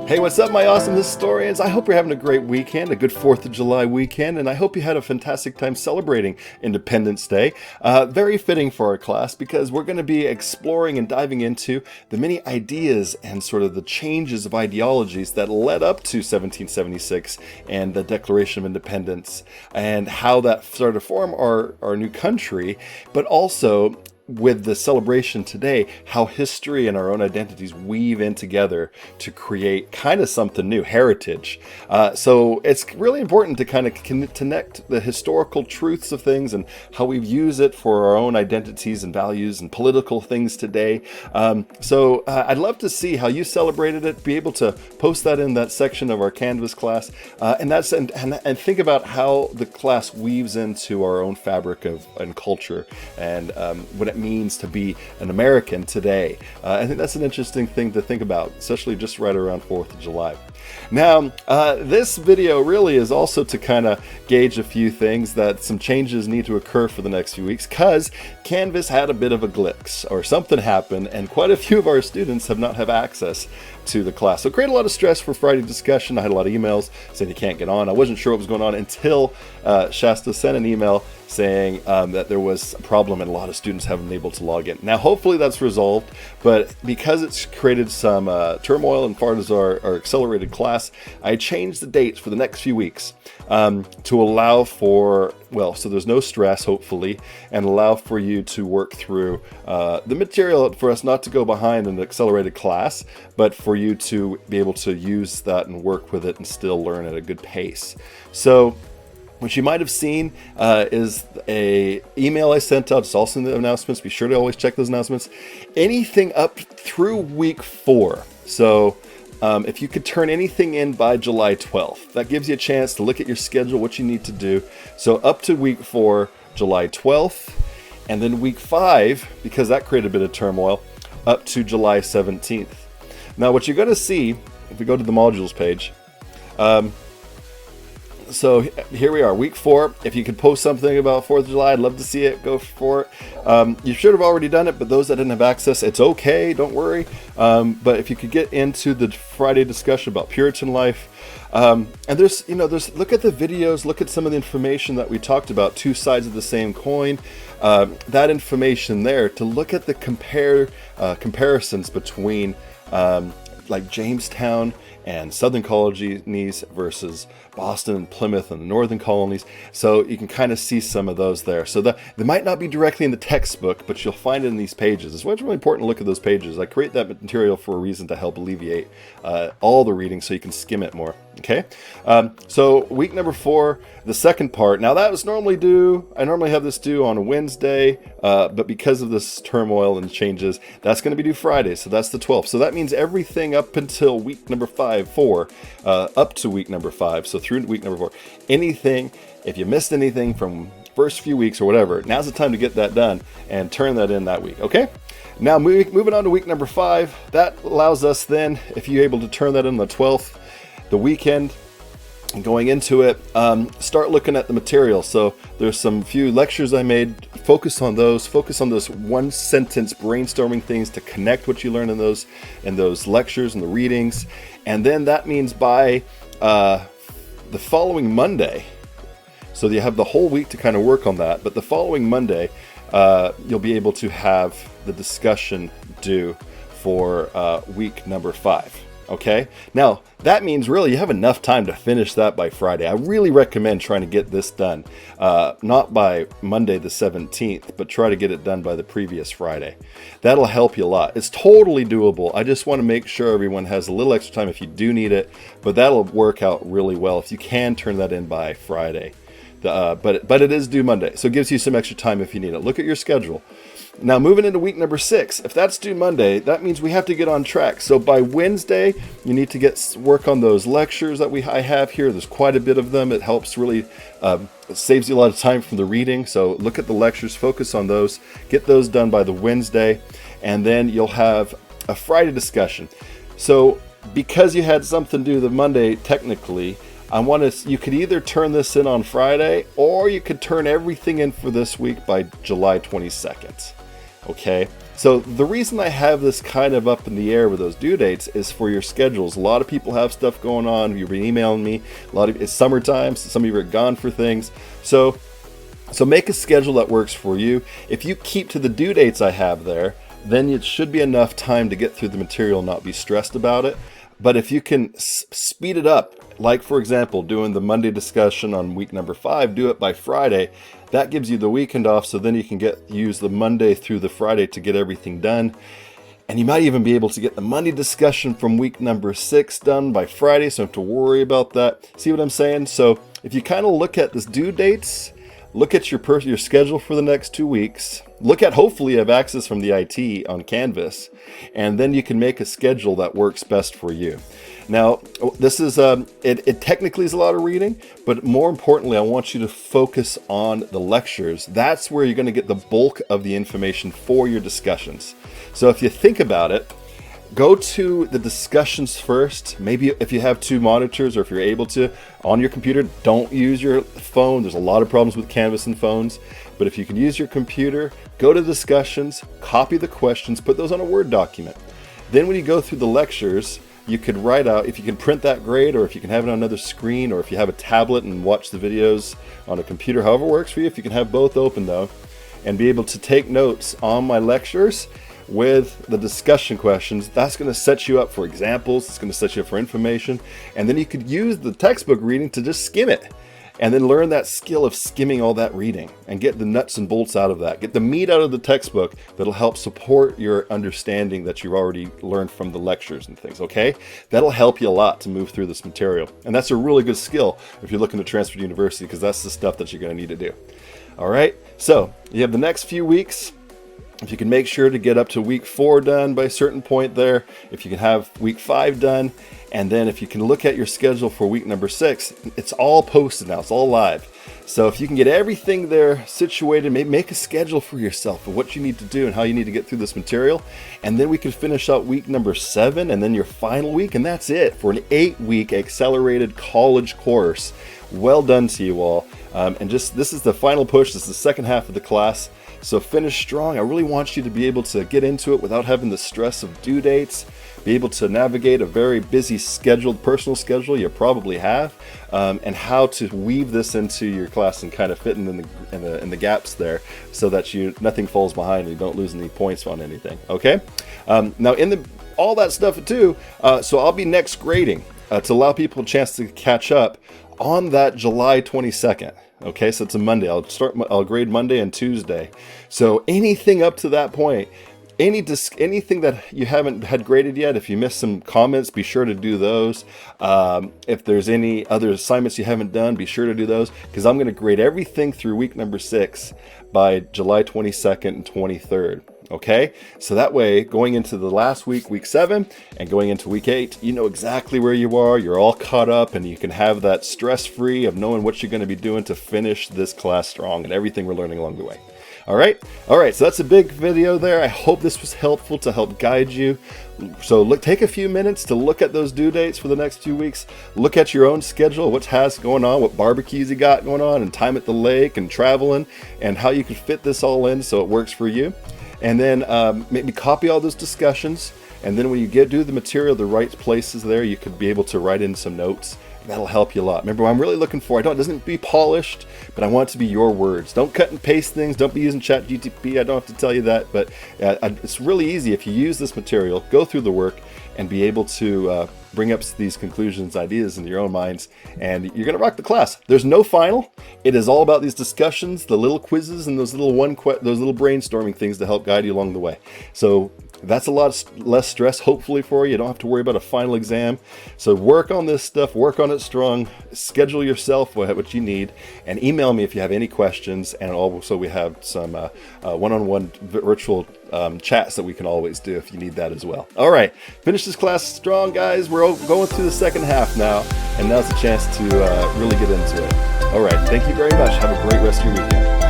Hey, what's up, my awesome historians? I hope you're having a great weekend, a good 4th of July weekend, and I hope you had a fantastic time celebrating Independence Day. Very fitting for our class because we're going to be exploring and diving into the many ideas and sort of the changes of ideologies that led up to 1776 and the Declaration of Independence and how that started to form our new country, but also with the celebration today, how history and our own identities weave in together to create kind of something new, heritage. So it's really important to kind of connect the historical truths of things and how we use it for our own identities and values and political things today. So I'd love to see how you celebrated it, be able to post that in that section of our Canvas class, and think about how the class weaves into our own fabric and culture and what it means to be an American today. I think that's an interesting thing to think about, especially just right around 4th of July. Now, this video really is also to kind of gauge a few things that some changes need to occur for the next few weeks because Canvas had a bit of a glitch or something happened and quite a few of our students have not have access to the class. So it created a lot of stress for Friday discussion. I had a lot of emails saying you can't get on. I wasn't sure what was going on until Shasta sent an email saying that there was a problem and a lot of students haven't been able to log in. Now, hopefully that's resolved, but because it's created some turmoil as far as our accelerated class, I changed the dates for the next few weeks to allow for, so there's no stress, hopefully, and allow for you to work through the material for us not to go behind in the accelerated class, but for you to be able to use that and work with it and still learn at a good pace. So what you might have seen is a email I sent out. It's also in the announcements. Be sure to always check those announcements. Anything up through week 4. So if you could turn anything in by July 12th, that gives you a chance to look at your schedule, what you need to do. So up to week 4, July 12th, and then week 5, because that created a bit of turmoil, up to July 17th. Now what you're going to see, if we go to the modules page, so here we are, week 4. If you could post something about 4th of July, I'd love to see it. Go for it. You should have already done it, but those that didn't have access, it's okay. Don't worry. But if you could get into the Friday discussion about Puritan life, and there's look at the videos, look at some of the information that we talked about, two sides of the same coin. That information there to look at the comparisons between like Jamestown and Southern colonies versus Boston and Plymouth and the Northern colonies. So you can kind of see some of those there. So they might not be directly in the textbook, but you'll find it in these pages. It's really important to look at those pages. I create that material for a reason to help alleviate all the reading so you can skim it more. Okay, so week number 4, the second part. Now that was normally due, I normally have this due on a Wednesday, but because of this turmoil and changes, that's going to be due Friday, so that's the 12th. So that means everything up until week number 4, up to week number 5, so through week number 4. Anything, if you missed anything from first few weeks or whatever, now's the time to get that done and turn that in that week, okay? Now moving on to week number 5, that allows us then, if you're able to turn that in the 12th, the weekend, and going into it, start looking at the material. So there's some few lectures I made. Focus on those one sentence brainstorming things to connect what you learn in those lectures and the readings. And then that means by the following Monday, so you have the whole week to kind of work on that, but the following Monday, you'll be able to have the discussion due for week number 5. Okay, now that means really you have enough time to finish that by Friday. I really recommend trying to get this done, not by Monday the 17th, but try to get it done by the previous Friday. That'll help you a lot. It's totally doable. I just want to make sure everyone has a little extra time if you do need it, but that'll work out really well if you can turn that in by Friday. But it is due Monday, so it gives you some extra time if you need it. Look at your schedule. Now moving into week number 6, if that's due Monday, that means we have to get on track. So by Wednesday, you need to work on those lectures that I have here. There's quite a bit of them. It helps really, it saves you a lot of time from the reading. So look at the lectures, focus on those, get those done by the Wednesday, and then you'll have a Friday discussion. So because you had something due the Monday, technically, you could either turn this in on Friday or you could turn everything in for this week by July 22nd. Okay, so the reason I have this kind of up in the air with those due dates is for your schedules. A lot of people have stuff going on. You've been emailing me. It's summertime, so some of you are gone for things. So make a schedule that works for you. If you keep to the due dates I have there, then it should be enough time to get through the material and not be stressed about it. But if you can speed it up, like for example, doing the Monday discussion on week number 5, do it by Friday. That gives you the weekend off, so then you can use the Monday through the Friday to get everything done. And you might even be able to get the Monday discussion from week number 6 done by Friday, so you don't have to worry about that. See what I'm saying? So if you kind of look at this due dates, look at your schedule for the next 2 weeks. Look at, hopefully you have access from the IT on Canvas, and then you can make a schedule that works best for you. Now, this is, it technically is a lot of reading, but more importantly, I want you to focus on the lectures. That's where you're going to get the bulk of the information for your discussions. So if you think about it, go to the discussions first. Maybe if you have 2 monitors, or if you're able to, on your computer, don't use your phone. There's a lot of problems with Canvas and phones. But if you can use your computer, go to discussions, copy the questions, put those on a Word document. Then when you go through the lectures, you could write out, if you can print that, great, or if you can have it on another screen, or if you have a tablet and watch the videos on a computer, however works for you. If you can have both open though, and be able to take notes on my lectures with the discussion questions, that's going to set you up for examples, it's going to set you up for information, and then you could use the textbook reading to just skim it, and then learn that skill of skimming all that reading, and get the nuts and bolts out of that. Get the meat out of the textbook that'll help support your understanding that you've already learned from the lectures and things, okay? That'll help you a lot to move through this material, and that's a really good skill if you're looking to transfer to university, because that's the stuff that you're going to need to do. All right, so you have the next few weeks. If you can make sure to get up to week 4 done by a certain point there, if you can have week 5 done, and then if you can look at your schedule for week number 6, it's all posted now, it's all live. So if you can get everything there situated, maybe make a schedule for yourself of what you need to do and how you need to get through this material, and then we can finish out week number 7 and then your final week, and that's it for an 8-week accelerated college course. Well done to you all. And just, this is the final push, this is the second half of the class. So finish strong. I really want you to be able to get into it without having the stress of due dates, be able to navigate a very busy scheduled personal schedule you probably have, and how to weave this into your class and kind of fit in the gaps there, so that nothing falls behind and you don't lose any points on anything. Okay. Now all that stuff too. So I'll be next grading to allow people a chance to catch up on that July 22nd. Okay, so it's a Monday. I'll grade Monday and Tuesday. So anything up to that point, anything that you haven't had graded yet, if you missed some comments, be sure to do those. If there's any other assignments you haven't done, be sure to do those, because I'm going to grade everything through week number 6 by July 22nd and 23rd. Okay, so that way, going into the last week, week 7, and going into week 8, you know exactly where you are, you're all caught up, and you can have that stress-free of knowing what you're going to be doing to finish this class strong and everything we're learning along the way. All right, so that's a big video there. I hope this was helpful to help guide you. So take a few minutes to look at those due dates for the next 2 weeks. Look at your own schedule, what has going on, what barbecues you got going on, and time at the lake and traveling, and how you can fit this all in so it works for you. And then maybe copy all those discussions, and then when you do the material, the right places there, you could be able to write in some notes. That'll help you a lot. Remember, what I'm really looking for, it doesn't be polished, but I want it to be your words. Don't cut and paste things. Don't be using ChatGPT. I don't have to tell you that, but it's really easy if you use this material, go through the work, and be able to bring up these conclusions, ideas into your own minds, and you're going to rock the class. There's no final. It is all about these discussions, the little quizzes, and those little brainstorming things to help guide you along the way. So that's a lot less stress, hopefully, for you. You don't have to worry about a final exam. So work on this stuff, work on it strong, schedule yourself what you need, and email me if you have any questions. And also we have some one-on-one virtual chats that we can always do if you need that as well. All right, finish this class strong, guys. We're going through the second half now, and now's the chance to really get into it. All right, thank you very much. Have a great rest of your weekend.